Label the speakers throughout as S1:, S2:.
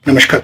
S1: नमस्कार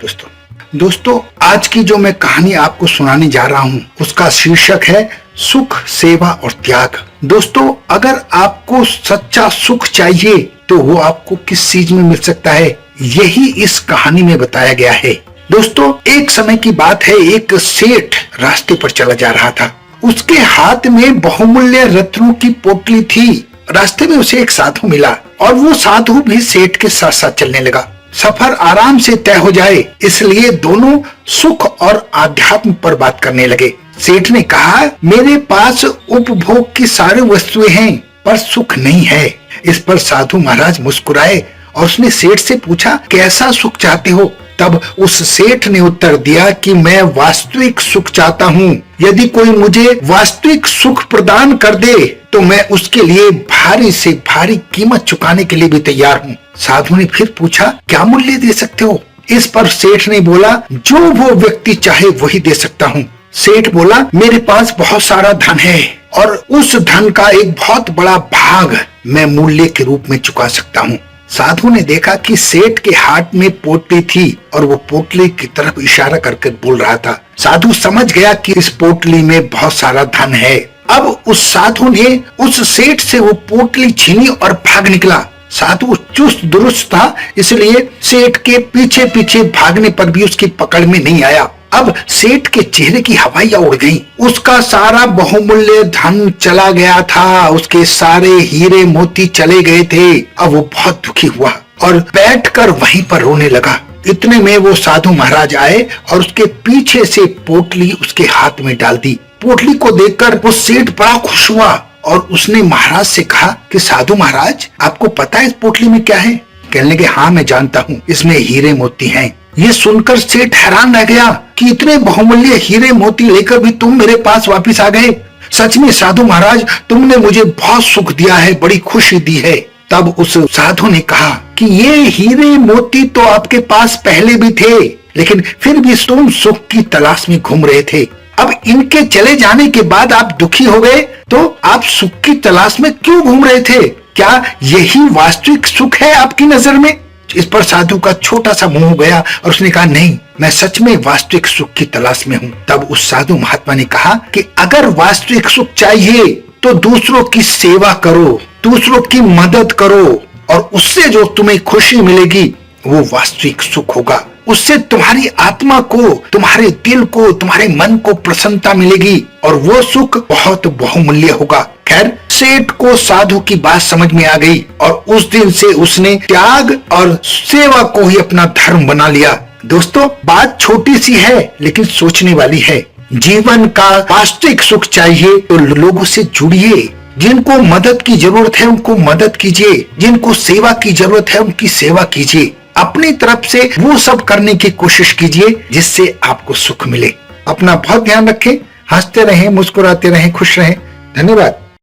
S1: दोस्तों, आज की जो मैं कहानी आपको सुनाने जा रहा हूँ उसका शीर्षक है सुख, सेवा और त्याग। दोस्तों, अगर आपको सच्चा सुख चाहिए तो वो आपको किस चीज में मिल सकता है, यही इस कहानी में बताया गया है। दोस्तों, एक समय की बात है, एक सेठ रास्ते पर चला जा रहा था। उसके हाथ में बहुमूल्य रत्नों की पोटली थी। रास्ते में उसे एक साधु मिला और वो साधु भी सेठ के साथ साथ चलने लगा। सफर आराम से तय हो जाए इसलिए दोनों सुख और आध्यात्म पर बात करने लगे। सेठ ने कहा, मेरे पास उपभोग की सारी वस्तुएं हैं पर सुख नहीं है। इस पर साधु महाराज मुस्कुराए और उसने सेठ से पूछा, कैसा सुख चाहते हो? तब उस सेठ ने उत्तर दिया कि मैं वास्तविक सुख चाहता हूँ। यदि कोई मुझे वास्तविक सुख प्रदान कर दे तो मैं उसके लिए भारी से भारी कीमत चुकाने के लिए भी तैयार हूँ। साधु ने फिर पूछा, क्या मूल्य दे सकते हो? इस पर सेठ ने बोला, जो वो व्यक्ति चाहे वही दे सकता हूँ। सेठ बोला, मेरे पास बहुत सारा धन है और उस धन का एक बहुत बड़ा भाग मैं मूल्य के रूप में चुका सकता हूँ। साधु ने देखा कि सेठ के हाथ में पोटली थी और वो पोटली की तरफ इशारा करके बोल रहा था। साधु समझ गया कि इस पोटली में बहुत सारा धन है। अब उस साधु ने उस सेठ से वो पोटली छीनी और भाग निकला। साधु चुस्त दुरुस्त था, इसलिए सेठ के पीछे पीछे भागने पर भी उसकी पकड़ में नहीं आया। अब सेठ के चेहरे की हवाइयां उड़ गईं। उसका सारा बहुमूल्य धन चला गया था, उसके सारे हीरे मोती चले गए थे। अब वो बहुत दुखी हुआ और बैठकर वहीं पर रोने लगा। इतने में वो साधु महाराज आए और उसके पीछे से पोटली उसके हाथ में डाल दी। पोटली को देखकर वो सेठ बड़ा खुश हुआ और उसने महाराज से कहा कि साधु महाराज, आपको पता है इस पोटली में क्या है? कहने लगे, हाँ मैं जानता हूँ, इसमें हीरे मोती हैं। ये सुनकर सेठ हैरान रह गया कि इतने बहुमूल्य हीरे मोती लेकर भी तुम मेरे पास वापस आ गए। सच में साधु महाराज, तुमने मुझे बहुत सुख दिया है, बड़ी खुशी दी है। तब उस साधु ने कहा कि ये हीरे मोती तो आपके पास पहले भी थे, लेकिन फिर भी तुम सुख की तलाश में घूम रहे थे। अब इनके चले जाने के बाद आप दुखी हो गए, तो आप सुख की तलाश में क्यों घूम रहे थे? क्या यही वास्तविक सुख है आपकी नजर में? इस पर साधु का छोटा सा मुंह हो गया और उसने कहा, नहीं, मैं सच में वास्तविक सुख की तलाश में हूँ। तब उस साधु महात्मा ने कहा कि अगर वास्तविक सुख चाहिए तो दूसरों की सेवा करो, दूसरों की मदद करो और उससे जो तुम्हें खुशी मिलेगी वो वास्तविक सुख होगा। उससे तुम्हारी आत्मा को, तुम्हारे दिल को, तुम्हारे मन को प्रसन्नता मिलेगी और वो सुख बहुत बहुमूल्य होगा। खैर, सेठ को साधु की बात समझ में आ गई और उस दिन से उसने त्याग और सेवा को ही अपना धर्म बना लिया। दोस्तों, बात छोटी सी है लेकिन सोचने वाली है। जीवन का वास्तविक सुख चाहिए तो लोगों से जुड़िए। जिनको मदद की जरूरत है उनको मदद कीजिए, जिनको सेवा की जरूरत है उनकी सेवा कीजिए। अपनी तरफ से वो सब करने की कोशिश कीजिए जिससे आपको सुख मिले। अपना बहुत ध्यान रखें, हंसते रहें, मुस्कुराते रहें, खुश रहें। धन्यवाद।